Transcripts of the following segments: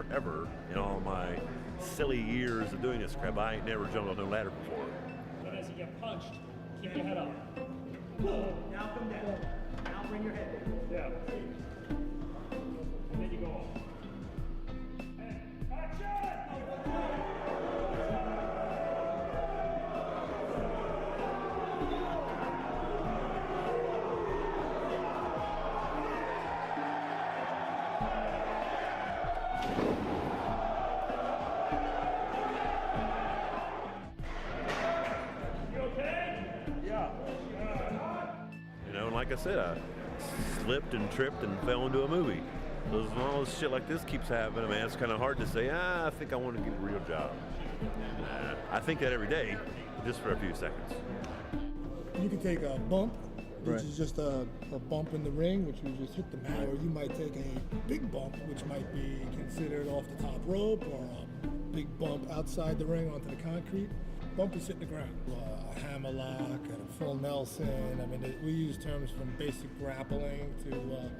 never, ever, in all my silly years of doing this crap, I ain't never jumped on no ladder before. And as you get punched, keep your head up. Now come down. Now bring your head down. Yeah. And then you go off. And action! Like I said, I slipped and tripped and fell into a movie. So as long as shit like this keeps happening, man, it's kind of hard to say, I think I want to get a real job. I think that every day, just for a few seconds. You could take a bump, which is just a bump in the ring, which you just hit the mat, or you might take a big bump, which might be considered off the top rope, or a big bump outside the ring onto the concrete. Bump is hitting the ground. A hammerlock and a full Nelson. I mean, we use terms from basic grappling to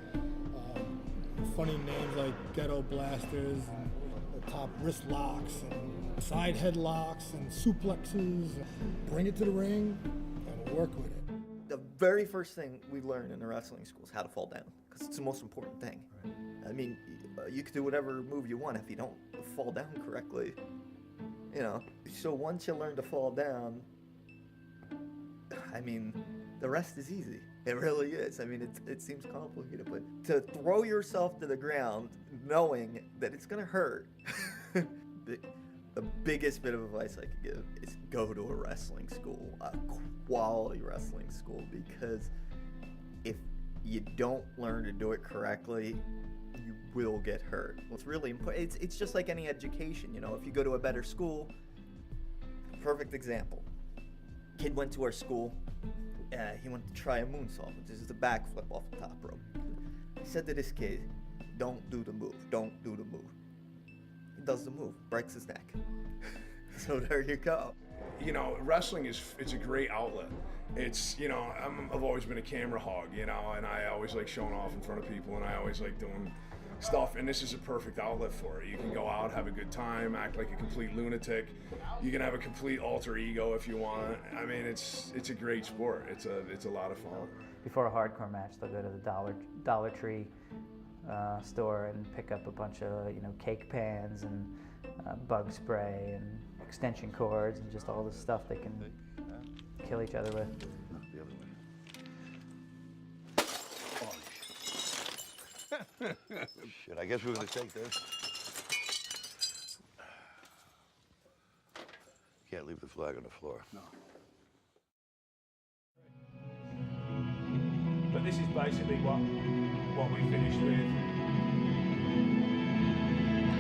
funny names like ghetto blasters and the top wrist locks and side headlocks and suplexes. Bring it to the ring and we'll work with it. The very first thing we learn in the wrestling school is how to fall down, because it's the most important thing. Right. I mean, you can do whatever move you want if you don't fall down correctly. You know, so once you learn to fall down, I mean, the rest is easy. It really is. I mean, it seems complicated, but to throw yourself to the ground knowing that it's gonna hurt, the biggest bit of advice I could give is go to a wrestling school, a quality wrestling school, because if you don't learn to do it correctly, you will get hurt. It's really important. It's just like any education, you know. If you go to a better school, perfect example. Kid went to our school. He went to try a moonsault, which is a backflip off the top rope. I said to this kid, "Don't do the move. Don't do the move." He does the move, breaks his neck. So there you go. You know, wrestling it's a great outlet. It's, you know, I've always been a camera hog, you know, and I always like showing off in front of people, and I always like doing stuff, and this is a perfect outlet for it. You can go out, have a good time, act like a complete lunatic. You can have a complete alter ego if you want. I mean, it's a great sport. It's a lot of fun. Before a hardcore match, they'll go to the Dollar Tree store and pick up a bunch of, you know, cake pans and bug spray and extension cords and just all the stuff they can kill each other with. The other way. Shit, I guess we're gonna take this. Can't leave the flag on the floor. No. But this is basically what we finished with.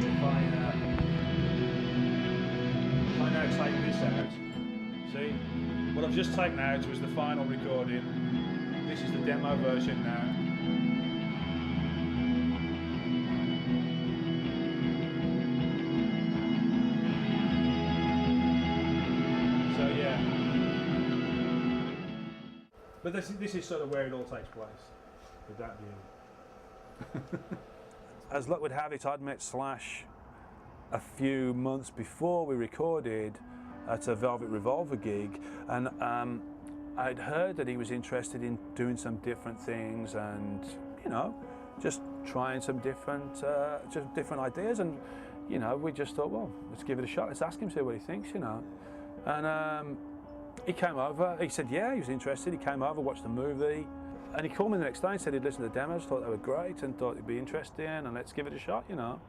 If I now take this out, see? What I've just taken out was the final recording. This is the demo version now. So yeah. But this is sort of where it all takes place, with that view. As luck would have it, I'd met Slash a few months before we recorded at a Velvet Revolver gig, and I'd heard that he was interested in doing some different things and, you know, just trying some different ideas, and, you know, we just thought, well, let's give it a shot, let's ask him, see what he thinks, you know. And he came over, he said, yeah, he was interested, he came over, watched the movie, and he called me the next day and said he'd listened to the demos, thought they were great, and thought it'd be interesting, and let's give it a shot, you know.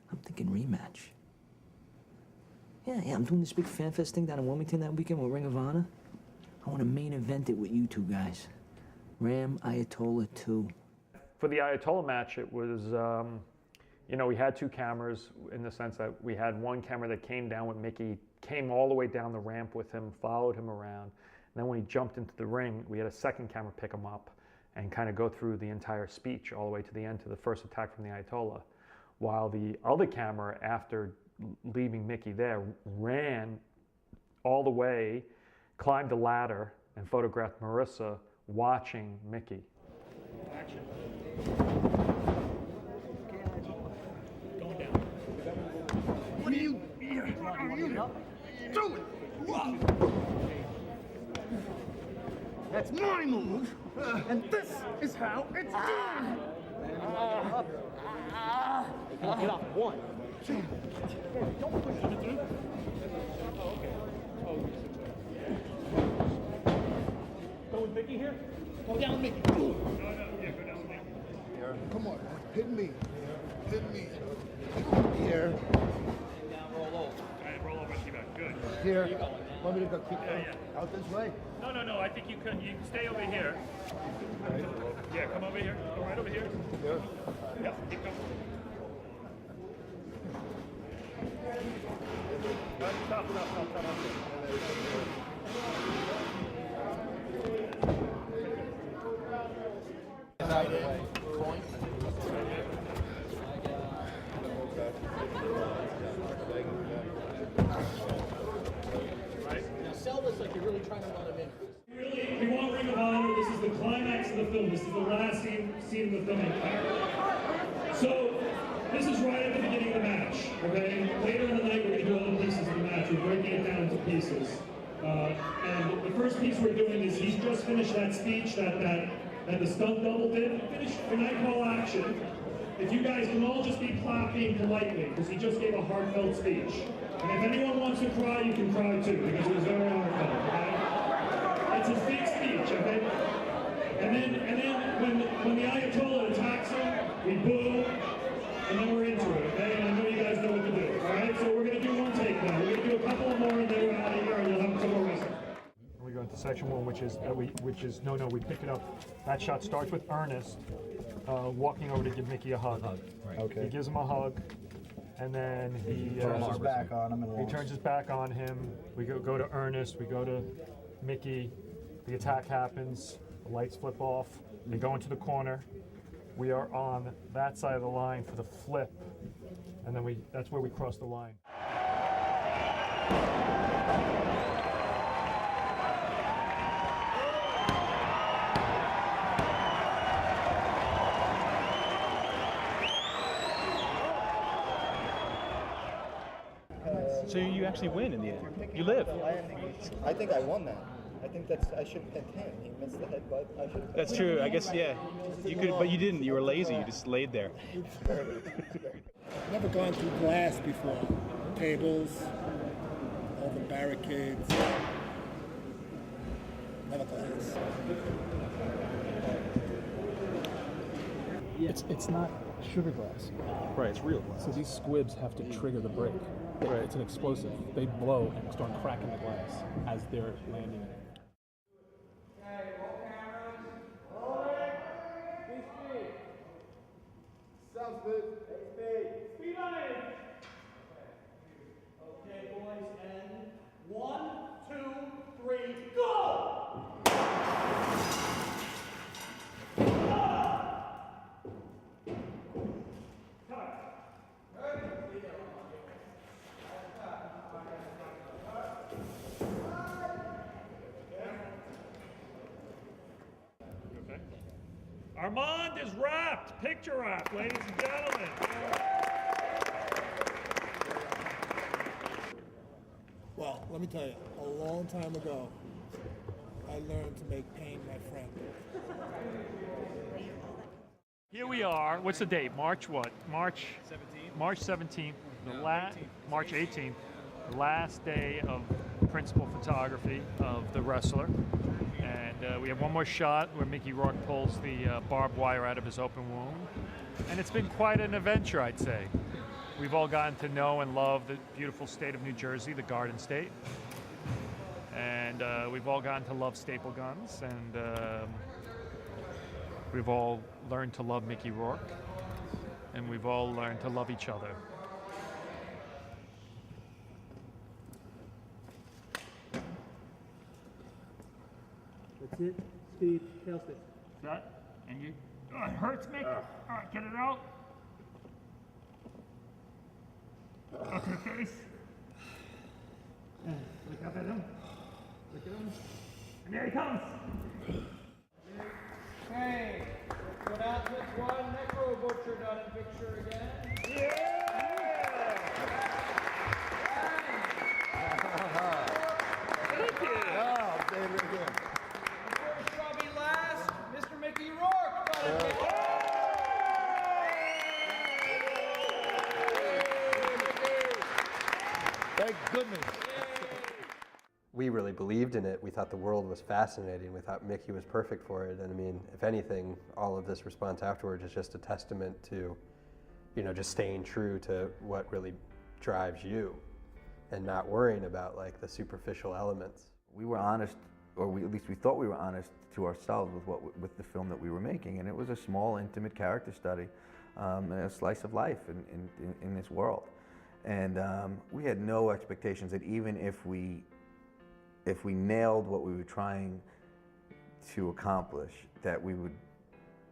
I'm thinking rematch. Yeah, I'm doing this big fan fest thing down in Wilmington that weekend with Ring of Honor. I want to main event it with you two guys. Ram, Ayatollah 2. For the Ayatollah match, it was, you know, we had two cameras in the sense that we had one camera that came down with Mickey, came all the way down the ramp with him, followed him around. And then when he jumped into the ring, we had a second camera pick him up. and kind of go through the entire speech all the way to the end, to the first attack from the Ayatollah. While the other camera, after leaving Mickey there, ran all the way, climbed the ladder, and photographed Marissa watching Mickey. Action. Going down. What are you doing? That's my move, and this is how it's done. Get off one. Don't push it through. Go with Mickey here? Go down, Mickey. No, yeah, go down with Mickey. Come on, hit me. Hit me. Here. Now roll over. All right, roll over and keep back. Good. Here. Want me to go keep Yeah. out this way? No, I think you can stay over here. Yeah, come over here. Go right over here. Here. Yeah, keep going. Stop. Coin. Now sell this like you're really trying to run him in. Really, we want Ring of Honor. This is the climax of the film. This is the last scene of the film. So, this is right at the beginning of the match, okay? Later in the night, we're going to do all the pieces of the match. We're breaking it down into pieces. And the first piece we're doing is he's just finished that speech that the stunt double did. Finished when I call action. If you guys can all just be clapping politely, because he just gave a heartfelt speech. And if anyone wants to cry, you can cry too, because it was very heartfelt, okay? It's his big speech, okay? And then when the Ayatollah attacks him, we boo, and then we're into it, okay? And I know you guys know what to do, all right? So we're going to do one take now. We're going to do a couple more, and then we're out of here, and you'll have some more wrestling. We go into section one, which is we pick it up. That shot starts with Ernest walking over to give Mickey a hug. Right. Okay. He gives him a hug, and then he turns his back on him. He turns his back on him. We go to Ernest. We go to Mickey. The attack happens. The lights flip off. They go into the corner. We are on that side of the line for the flip, and then that's where we cross the line. So you actually win in the end. You live. I think I won that. I think I should have pinned him. He missed the headbutt. I should have. That's true. I guess, yeah. You could, but you didn't. You were lazy. You just laid there. Never gone through glass before. Tables, all the barricades. Never glass. It's not sugar glass. Right, it's real glass. So these squibs have to trigger the break. Right. It's an explosive. They blow and start cracking the glass as they're landing it. Sounds good. Speed on it. Okay, boys, and 1, 2, 3, go! Armand is wrapped, picture wrapped, ladies and gentlemen. Well, let me tell you, a long time ago, I learned to make pain my friend. Here we are. What's the date? March what? March 17th. March 17th. March 18th. The last day of principal photography of the wrestler. And we have one more shot where Mickey Rourke pulls the barbed wire out of his open wound. And it's been quite an adventure, I'd say. We've all gotten to know and love the beautiful state of New Jersey, the Garden State. And we've all gotten to love staple guns. And we've all learned to love Mickey Rourke. And we've all learned to love each other. That's it. Speed, tail stick. That? And you, oh, it hurts, Mick. All right, get it out. Okay, face. Look up at him. Look at him. And there he comes. Okay, let's go down to this one. Necro Butcher done in picture again. Thank you. Oh, David again. First shall be last, Mr. Mickey Rourke done in picture. Thank goodness. We really believed in it. We thought the world was fascinating. We thought Mickey was perfect for it. And I mean, if anything, all of this response afterwards is just a testament to, you know, just staying true to what really drives you and not worrying about like the superficial elements. We were honest, or at least we thought we were honest to ourselves with the film that we were making, and it was a small, intimate character study, and a slice of life in this world. And we had no expectations that even if we nailed what we were trying to accomplish, that we would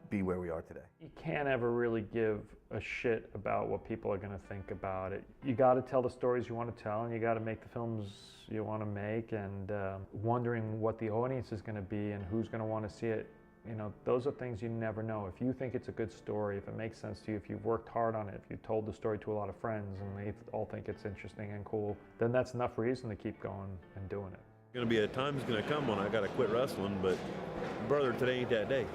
be where we are today. You can't ever really give a shit about what people are going to think about it. You got to tell the stories you want to tell, and you got to make the films you want to make, and wondering what the audience is going to be and who's going to want to see it. You know, those are things you never know. If you think it's a good story, if it makes sense to you, if you've worked hard on it, if you told the story to a lot of friends and they all think it's interesting and cool, then that's enough reason to keep going and doing it. Gonna be a time's gonna come when I gotta quit wrestling, but brother, today ain't that day.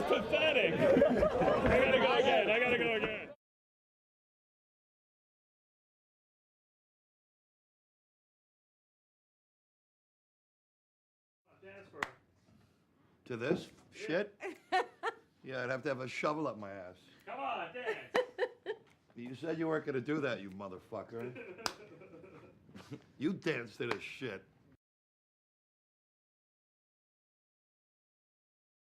Pathetic. I gotta go again. To this shit? Yeah, I'd have to have a shovel up my ass. Come on, dance. You said you weren't gonna do that, you motherfucker. You dance to this shit.